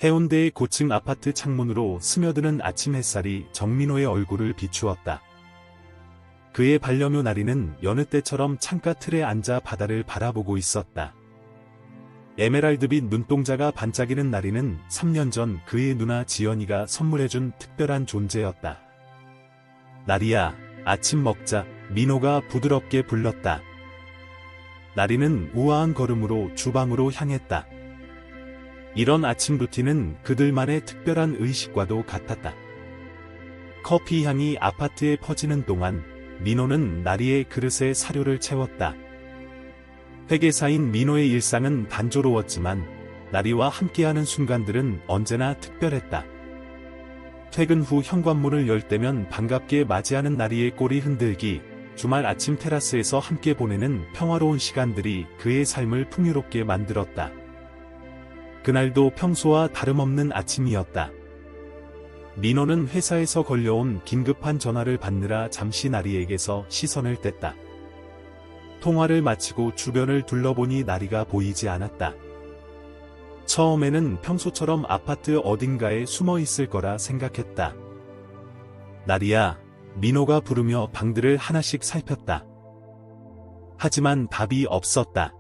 해운대의 고층 아파트 창문으로 스며드는 아침 햇살이 정민호의 얼굴을 비추었다. 그의 반려묘 나리는 여느 때처럼 창가 틀에 앉아 바다를 바라보고 있었다. 에메랄드빛 눈동자가 반짝이는 나리는 3년 전 그의 누나 지연이가 선물해준 특별한 존재였다. 나리야, 아침 먹자, 민호가 부드럽게 불렀다. 나리는 우아한 걸음으로 주방으로 향했다. 이런 아침 루틴은 그들만의 특별한 의식과도 같았다. 커피 향이 아파트에 퍼지는 동안 민호는 나리의 그릇에 사료를 채웠다. 회계사인 민호의 일상은 단조로웠지만 나리와 함께하는 순간들은 언제나 특별했다. 퇴근 후 현관문을 열 때면 반갑게 맞이하는 나리의 꼬리 흔들기, 주말 아침 테라스에서 함께 보내는 평화로운 시간들이 그의 삶을 풍요롭게 만들었다. 그날도 평소와 다름없는 아침이었다. 민호는 회사에서 걸려온 긴급한 전화를 받느라 잠시 나리에게서 시선을 뗐다. 통화를 마치고 주변을 둘러보니 나리가 보이지 않았다. 처음에는 평소처럼 아파트 어딘가에 숨어 있을 거라 생각했다. 나리야, 민호가 부르며 방들을 하나씩 살폈다. 하지만 답이 없었다.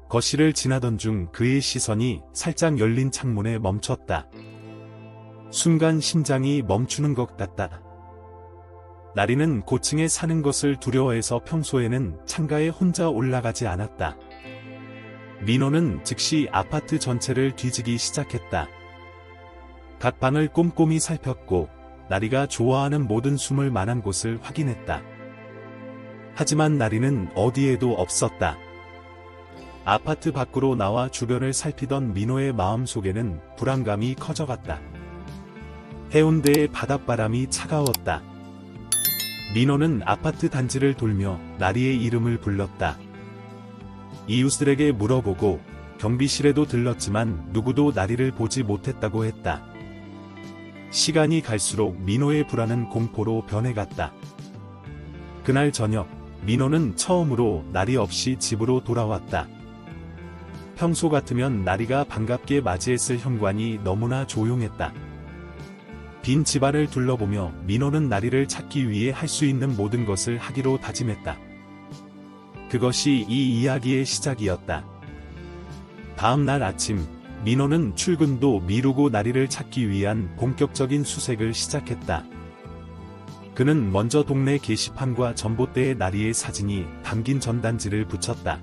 거실을 지나던 중 그의 시선이 살짝 열린 창문에 멈췄다. 순간 심장이 멈추는 것 같다. 나리는 고층에 사는 것을 두려워해서 평소에는 창가에 혼자 올라가지 않았다. 민호는 즉시 아파트 전체를 뒤지기 시작했다. 각 방을 꼼꼼히 살폈고 나리가 좋아하는 모든 숨을 만한 곳을 확인했다. 하지만 나리는 어디에도 없었다. 아파트 밖으로 나와 주변을 살피던 민호의 마음속에는 불안감이 커져갔다. 해운대의 바닷바람이 차가웠다. 민호는 아파트 단지를 돌며 나리의 이름을 불렀다. 이웃들에게 물어보고 경비실에도 들렀지만 누구도 나리를 보지 못했다고 했다. 시간이 갈수록 민호의 불안은 공포로 변해갔다. 그날 저녁, 민호는 처음으로 나리 없이 집으로 돌아왔다. 평소 같으면 나리가 반갑게 맞이했을 현관이 너무나 조용했다. 빈 집안을 둘러보며 민호는 나리를 찾기 위해 할 수 있는 모든 것을 하기로 다짐했다. 그것이 이 이야기의 시작이었다. 다음 날 아침, 민호는 출근도 미루고 나리를 찾기 위한 본격적인 수색을 시작했다. 그는 먼저 동네 게시판과 전봇대에 나리의 사진이 담긴 전단지를 붙였다.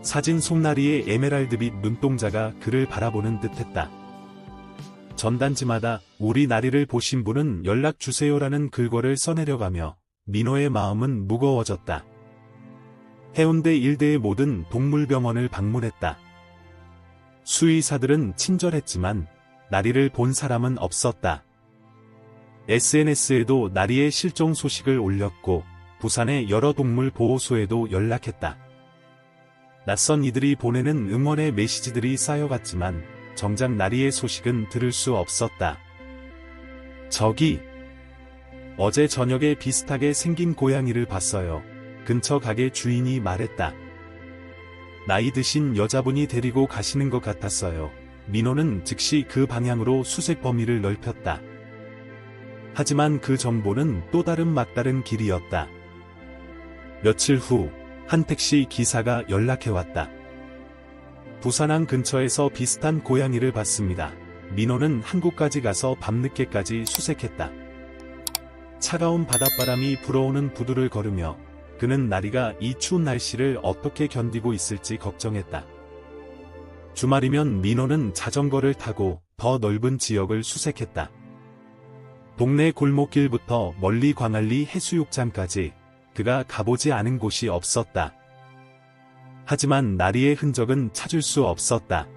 사진 속 나리의 에메랄드빛 눈동자가 그를 바라보는 듯했다. 전단지마다 우리 나리를 보신 분은 연락주세요라는 글귀를 써내려가며 민호의 마음은 무거워졌다. 해운대 일대의 모든 동물병원을 방문했다. 수의사들은 친절했지만 나리를 본 사람은 없었다. SNS에도 나리의 실종 소식을 올렸고 부산의 여러 동물 보호소에도 연락했다. 낯선 이들이 보내는 응원의 메시지들이 쌓여갔지만 정작 나리의 소식은 들을 수 없었다. 저기, 어제 저녁에 비슷하게 생긴 고양이를 봤어요. 근처 가게 주인이 말했다. 나이 드신 여자분이 데리고 가시는 것 같았어요. 민호는 즉시 그 방향으로 수색 범위를 넓혔다. 하지만 그 정보는 또 다른 막다른 길이었다. 며칠 후, 한 택시 기사가 연락해왔다. 부산항 근처에서 비슷한 고양이를 봤습니다. 민호는 한국까지 가서 밤늦게까지 수색했다. 차가운 바닷바람이 불어오는 부두를 걸으며 그는 나리가 이 추운 날씨를 어떻게 견디고 있을지 걱정했다. 주말이면 민호는 자전거를 타고 더 넓은 지역을 수색했다. 동네 골목길부터 멀리 광안리 해수욕장까지 그가 가보지 않은 곳이 없었다. 하지만 나리의 흔적은 찾을 수 없었다.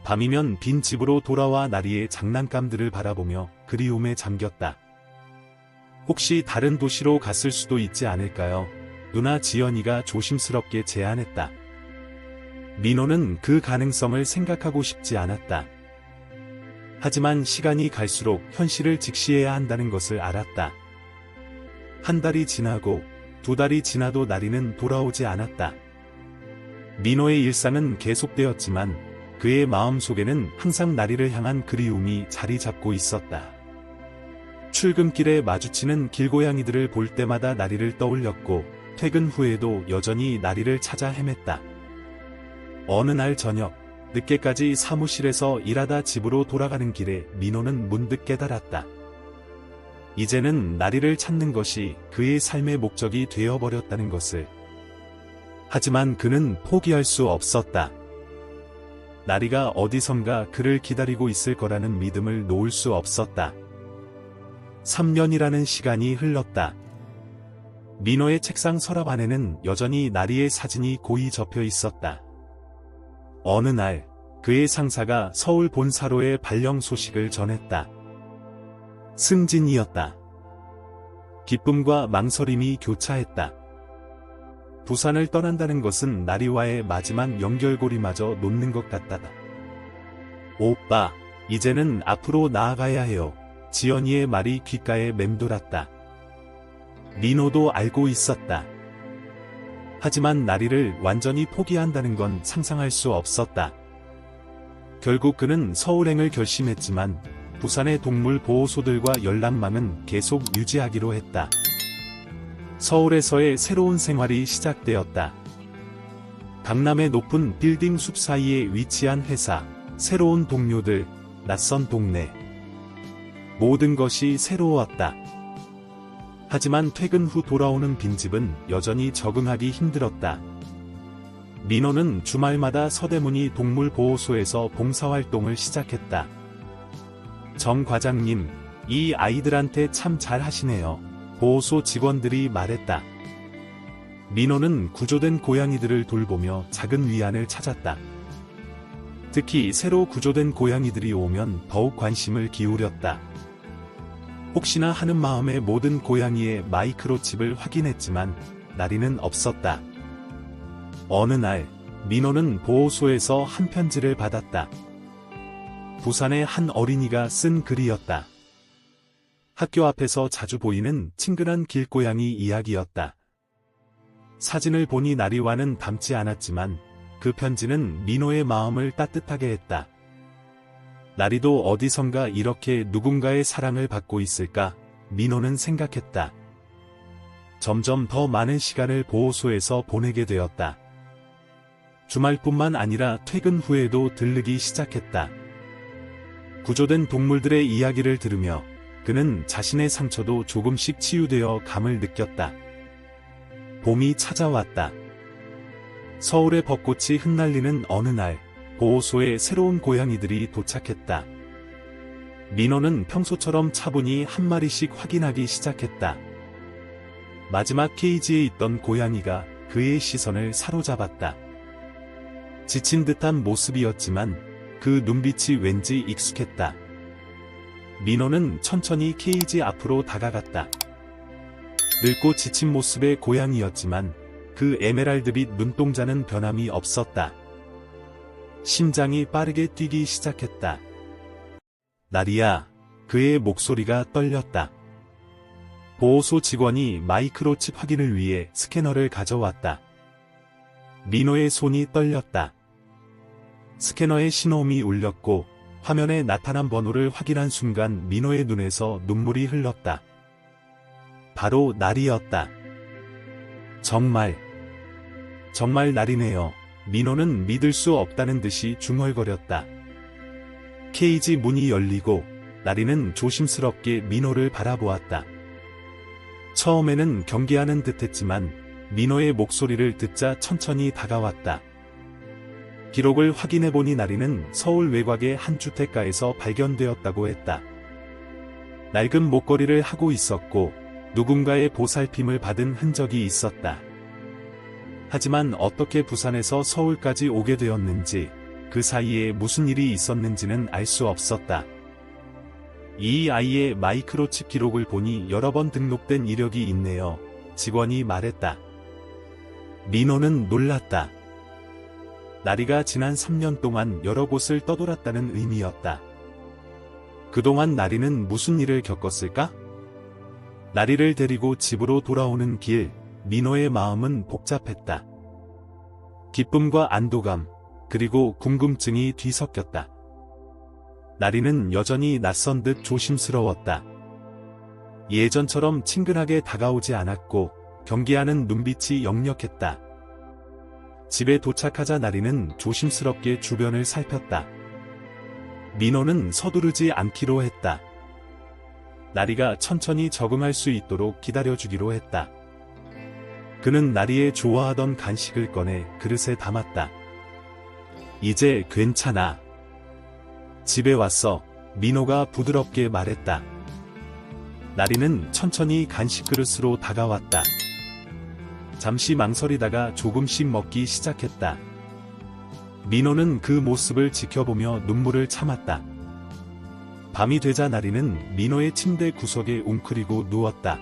밤이면 빈 집으로 돌아와 나리의 장난감들을 바라보며 그리움에 잠겼다. 혹시 다른 도시로 갔을 수도 있지 않을까요? 누나 지연이가 조심스럽게 제안했다. 민호는 그 가능성을 생각하고 싶지 않았다. 하지만 시간이 갈수록 현실을 직시해야 한다는 것을 알았다. 한 달이 지나고 두 달이 지나도 나리는 돌아오지 않았다. 민호의 일상은 계속되었지만 그의 마음속에는 항상 나리를 향한 그리움이 자리 잡고 있었다. 출근길에 마주치는 길고양이들을 볼 때마다 나리를 떠올렸고 퇴근 후에도 여전히 나리를 찾아 헤맸다. 어느 날 저녁, 늦게까지 사무실에서 일하다 집으로 돌아가는 길에 민호는 문득 깨달았다. 이제는 나리를 찾는 것이 그의 삶의 목적이 되어버렸다는 것을. 하지만 그는 포기할 수 없었다. 나리가 어디선가 그를 기다리고 있을 거라는 믿음을 놓을 수 없었다. 3년이라는 시간이 흘렀다. 민호의 책상 서랍 안에는 여전히 나리의 사진이 고이 접혀 있었다. 어느 날, 그의 상사가 서울 본사로의 발령 소식을 전했다. 승진이었다. 기쁨과 망설임이 교차했다. 부산을 떠난다는 것은 나리와의 마지막 연결고리마저 놓는 것 같다. 오빠, 이제는 앞으로 나아가야 해요. 지연이의 말이 귓가에 맴돌았다. 민호도 알고 있었다. 하지만 나리를 완전히 포기한다는 건 상상할 수 없었다. 결국 그는 서울행을 결심했지만 부산의 동물보호소들과 연락망은 계속 유지하기로 했다. 서울에서의 새로운 생활이 시작되었다. 강남의 높은 빌딩 숲 사이에 위치한 회사, 새로운 동료들, 낯선 동네. 모든 것이 새로웠다. 하지만 퇴근 후 돌아오는 빈집은 여전히 적응하기 힘들었다. 민호는 주말마다 서대문이 동물보호소에서 봉사활동을 시작했다. 정 과장님, 이 아이들한테 참 잘하시네요. 보호소 직원들이 말했다. 민호는 구조된 고양이들을 돌보며 작은 위안을 찾았다. 특히 새로 구조된 고양이들이 오면 더욱 관심을 기울였다. 혹시나 하는 마음에 모든 고양이의 마이크로칩을 확인했지만 나리는 없었다. 어느 날 민호는 보호소에서 한 편지를 받았다. 부산의 한 어린이가 쓴 글이었다. 학교 앞에서 자주 보이는 친근한 길고양이 이야기였다. 사진을 보니 나리와는 닮지 않았지만 그 편지는 민호의 마음을 따뜻하게 했다. 나리도 어디선가 이렇게 누군가의 사랑을 받고 있을까? 민호는 생각했다. 점점 더 많은 시간을 보호소에서 보내게 되었다. 주말뿐만 아니라 퇴근 후에도 들르기 시작했다. 구조된 동물들의 이야기를 들으며 그는 자신의 상처도 조금씩 치유되어 감을 느꼈다. 봄이 찾아왔다. 서울의 벚꽃이 흩날리는 어느 날, 보호소에 새로운 고양이들이 도착했다. 민호는 평소처럼 차분히 한 마리씩 확인하기 시작했다. 마지막 케이지에 있던 고양이가 그의 시선을 사로잡았다. 지친 듯한 모습이었지만 그 눈빛이 왠지 익숙했다. 민호는 천천히 케이지 앞으로 다가갔다. 늙고 지친 모습의 고양이였지만 그 에메랄드빛 눈동자는 변함이 없었다. 심장이 빠르게 뛰기 시작했다. 나리야, 그의 목소리가 떨렸다. 보호소 직원이 마이크로칩 확인을 위해 스캐너를 가져왔다. 민호의 손이 떨렸다. 스캐너의 신호음이 울렸고 화면에 나타난 번호를 확인한 순간 민호의 눈에서 눈물이 흘렀다. 바로 나리였다. 정말 나리네요. 민호는 믿을 수 없다는 듯이 중얼거렸다. 케이지 문이 열리고 나리는 조심스럽게 민호를 바라보았다. 처음에는 경계하는 듯했지만 민호의 목소리를 듣자 천천히 다가왔다. 기록을 확인해보니 나리는 서울 외곽의 한 주택가에서 발견되었다고 했다. 낡은 목걸이를 하고 있었고 누군가의 보살핌을 받은 흔적이 있었다. 하지만 어떻게 부산에서 서울까지 오게 되었는지, 그 사이에 무슨 일이 있었는지는 알 수 없었다. 이 아이의 마이크로칩 기록을 보니 여러 번 등록된 이력이 있네요. 직원이 말했다. 민호는 놀랐다. 나리가 지난 3년 동안 여러 곳을 떠돌았다는 의미였다. 그동안 나리는 무슨 일을 겪었을까? 나리를 데리고 집으로 돌아오는 길, 민호의 마음은 복잡했다. 기쁨과 안도감, 그리고 궁금증이 뒤섞였다. 나리는 여전히 낯선 듯 조심스러웠다. 예전처럼 친근하게 다가오지 않았고 경계하는 눈빛이 역력했다. 집에 도착하자 나리는 조심스럽게 주변을 살폈다. 민호는 서두르지 않기로 했다. 나리가 천천히 적응할 수 있도록 기다려주기로 했다. 그는 나리의 좋아하던 간식을 꺼내 그릇에 담았다. 이제 괜찮아. 집에 왔어. 민호가 부드럽게 말했다. 나리는 천천히 간식 그릇으로 다가왔다. 잠시 망설이다가 조금씩 먹기 시작했다. 민호는 그 모습을 지켜보며 눈물을 참았다. 밤이 되자 나리는 민호의 침대 구석에 웅크리고 누웠다.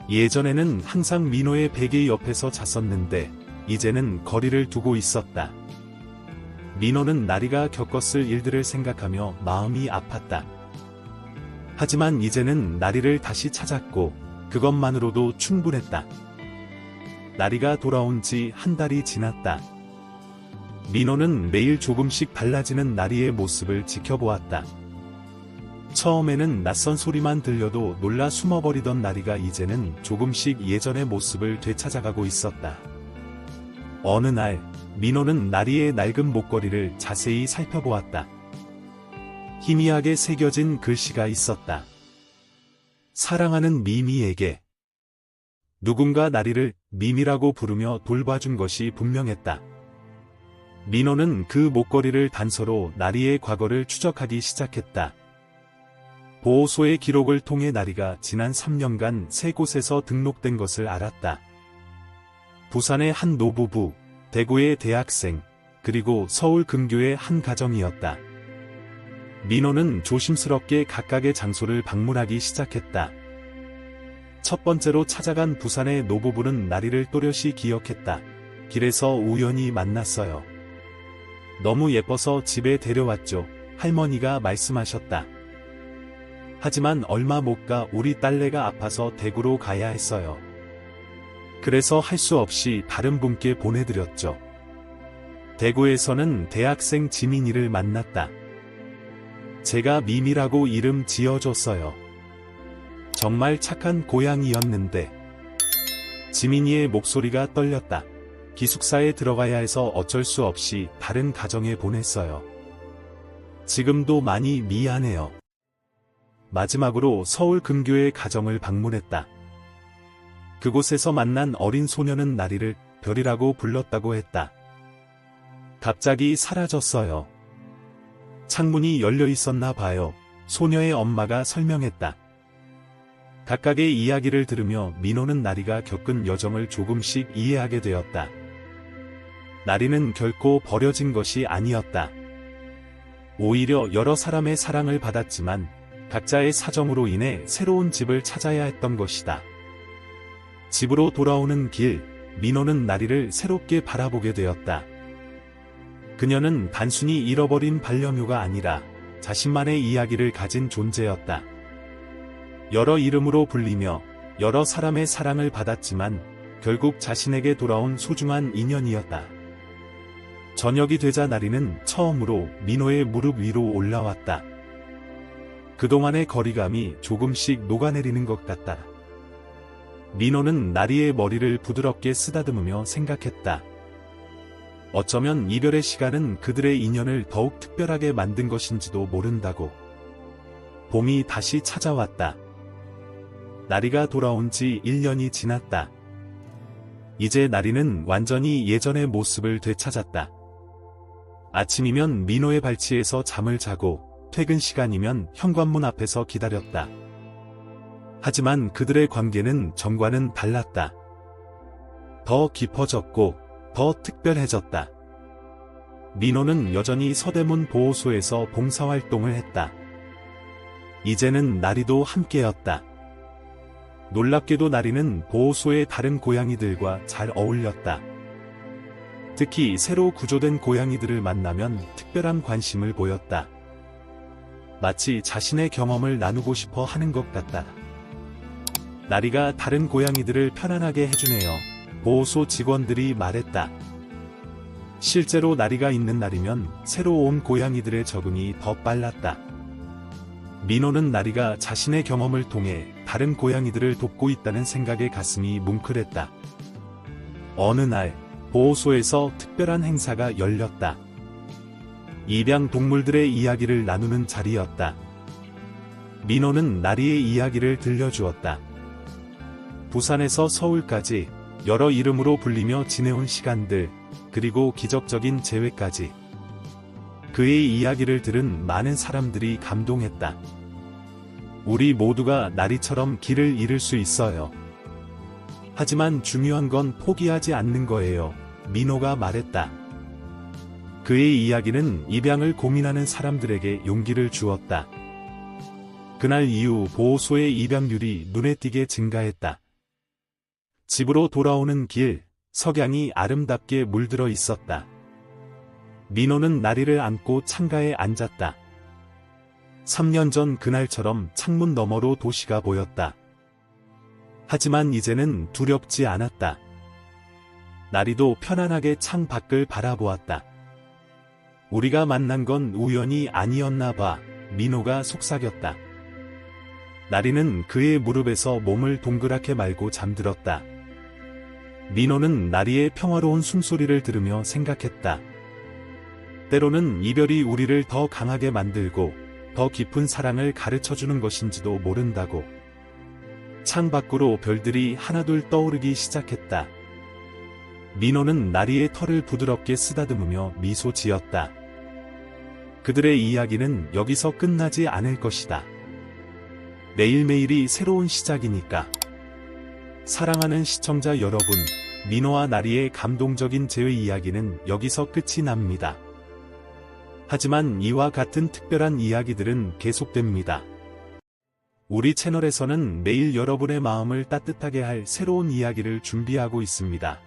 예전에는 항상 민호의 베개 옆에서 잤었는데 이제는 거리를 두고 있었다. 민호는 나리가 겪었을 일들을 생각하며 마음이 아팠다. 하지만 이제는 나리를 다시 찾았고 그것만으로도 충분했다. 나리가 돌아온 지 한 달이 지났다. 민호는 매일 조금씩 달라지는 나리의 모습을 지켜보았다. 처음에는 낯선 소리만 들려도 놀라 숨어버리던 나리가 이제는 조금씩 예전의 모습을 되찾아가고 있었다. 어느 날 민호는 나리의 낡은 목걸이를 자세히 살펴보았다. 희미하게 새겨진 글씨가 있었다. 사랑하는 미미에게. 누군가 나리를 미미라고 부르며 돌봐준 것이 분명했다. 민호는 그 목걸이를 단서로 나리의 과거를 추적하기 시작했다. 보호소의 기록을 통해 나리가 지난 3년간 3곳에서 등록된 것을 알았다. 부산의 한 노부부, 대구의 대학생, 그리고 서울 근교의 한 가정이었다. 민호는 조심스럽게 각각의 장소를 방문하기 시작했다. 첫 번째로 찾아간 부산의 노부부는 나리를 또렷이 기억했다. 길에서 우연히 만났어요. 너무 예뻐서 집에 데려왔죠. 할머니가 말씀하셨다. 하지만 얼마 못 가 우리 딸내가 아파서 대구로 가야 했어요. 그래서 할 수 없이 다른 분께 보내드렸죠. 대구에서는 대학생 지민이를 만났다. 제가 미미라고 이름 지어줬어요. 정말 착한 고양이였는데. 지민이의 목소리가 떨렸다. 기숙사에 들어가야 해서 어쩔 수 없이 다른 가정에 보냈어요. 지금도 많이 미안해요. 마지막으로 서울 근교의 가정을 방문했다. 그곳에서 만난 어린 소녀는 나리를 별이라고 불렀다고 했다. 갑자기 사라졌어요. 창문이 열려 있었나 봐요. 소녀의 엄마가 설명했다. 각각의 이야기를 들으며 민호는 나리가 겪은 여정을 조금씩 이해하게 되었다. 나리는 결코 버려진 것이 아니었다. 오히려 여러 사람의 사랑을 받았지만 각자의 사정으로 인해 새로운 집을 찾아야 했던 것이다. 집으로 돌아오는 길, 민호는 나리를 새롭게 바라보게 되었다. 그녀는 단순히 잃어버린 반려묘가 아니라 자신만의 이야기를 가진 존재였다. 여러 이름으로 불리며 여러 사람의 사랑을 받았지만 결국 자신에게 돌아온 소중한 인연이었다. 저녁이 되자 나리는 처음으로 민호의 무릎 위로 올라왔다. 그동안의 거리감이 조금씩 녹아내리는 것 같다. 민호는 나리의 머리를 부드럽게 쓰다듬으며 생각했다. 어쩌면 이별의 시간은 그들의 인연을 더욱 특별하게 만든 것인지도 모른다고. 봄이 다시 찾아왔다. 나리가 돌아온 지 1년이 지났다. 이제 나리는 완전히 예전의 모습을 되찾았다. 아침이면 민호의 발치에서 잠을 자고 퇴근 시간이면 현관문 앞에서 기다렸다. 하지만 그들의 관계는 전과는 달랐다. 더 깊어졌고 더 특별해졌다. 민호는 여전히 서대문 보호소에서 봉사활동을 했다. 이제는 나리도 함께였다. 놀랍게도 나리는 보호소의 다른 고양이들과 잘 어울렸다. 특히 새로 구조된 고양이들을 만나면 특별한 관심을 보였다. 마치 자신의 경험을 나누고 싶어 하는 것 같다. 나리가 다른 고양이들을 편안하게 해주네요. 보호소 직원들이 말했다. 실제로 나리가 있는 날이면 새로 온 고양이들의 적응이 더 빨랐다. 민호는 나리가 자신의 경험을 통해 다른 고양이들을 돕고 있다는 생각에 가슴이 뭉클했다. 어느 날, 보호소에서 특별한 행사가 열렸다. 입양 동물들의 이야기를 나누는 자리였다. 민호는 나리의 이야기를 들려주었다. 부산에서 서울까지 여러 이름으로 불리며 지내온 시간들, 그리고 기적적인 재회까지. 그의 이야기를 들은 많은 사람들이 감동했다. 우리 모두가 나리처럼 길을 잃을 수 있어요. 하지만 중요한 건 포기하지 않는 거예요. 민호가 말했다. 그의 이야기는 입양을 고민하는 사람들에게 용기를 주었다. 그날 이후 보호소의 입양률이 눈에 띄게 증가했다. 집으로 돌아오는 길, 석양이 아름답게 물들어 있었다. 민호는 나리를 안고 창가에 앉았다. 3년 전 그날처럼 창문 너머로 도시가 보였다. 하지만 이제는 두렵지 않았다. 나리도 편안하게 창 밖을 바라보았다. 우리가 만난 건 우연이 아니었나 봐, 민호가 속삭였다. 나리는 그의 무릎에서 몸을 동그랗게 말고 잠들었다. 민호는 나리의 평화로운 숨소리를 들으며 생각했다. 때로는 이별이 우리를 더 강하게 만들고 더 깊은 사랑을 가르쳐주는 것인지도 모른다고. 창 밖으로 별들이 하나둘 떠오르기 시작했다. 민호는 나리의 털을 부드럽게 쓰다듬으며 미소 지었다. 그들의 이야기는 여기서 끝나지 않을 것이다. 매일매일이 새로운 시작이니까. 사랑하는 시청자 여러분, 민호와 나리의 감동적인 재회 이야기는 여기서 끝이 납니다. 하지만 이와 같은 특별한 이야기들은 계속됩니다. 우리 채널에서는 매일 여러분의 마음을 따뜻하게 할 새로운 이야기를 준비하고 있습니다.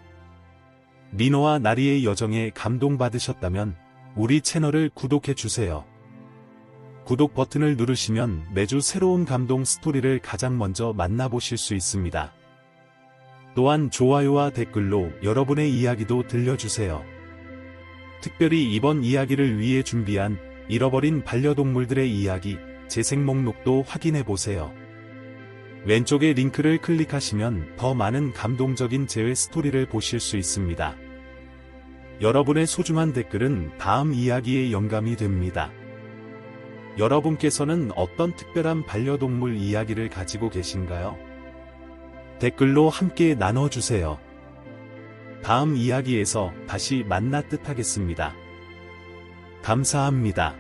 민호와 나리의 여정에 감동받으셨다면 우리 채널을 구독해주세요. 구독 버튼을 누르시면 매주 새로운 감동 스토리를 가장 먼저 만나보실 수 있습니다. 또한 좋아요와 댓글로 여러분의 이야기도 들려주세요. 특별히 이번 이야기를 위해 준비한 잃어버린 반려동물들의 이야기 재생 목록도 확인해보세요. 왼쪽의 링크를 클릭하시면 더 많은 감동적인 재회 스토리를 보실 수 있습니다. 여러분의 소중한 댓글은 다음 이야기의 영감이 됩니다. 여러분께서는 어떤 특별한 반려동물 이야기를 가지고 계신가요? 댓글로 함께 나눠주세요. 다음 이야기에서 다시 만나 뜻하겠습니다. 감사합니다.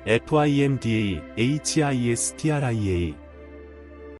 FIMDA HISTRIA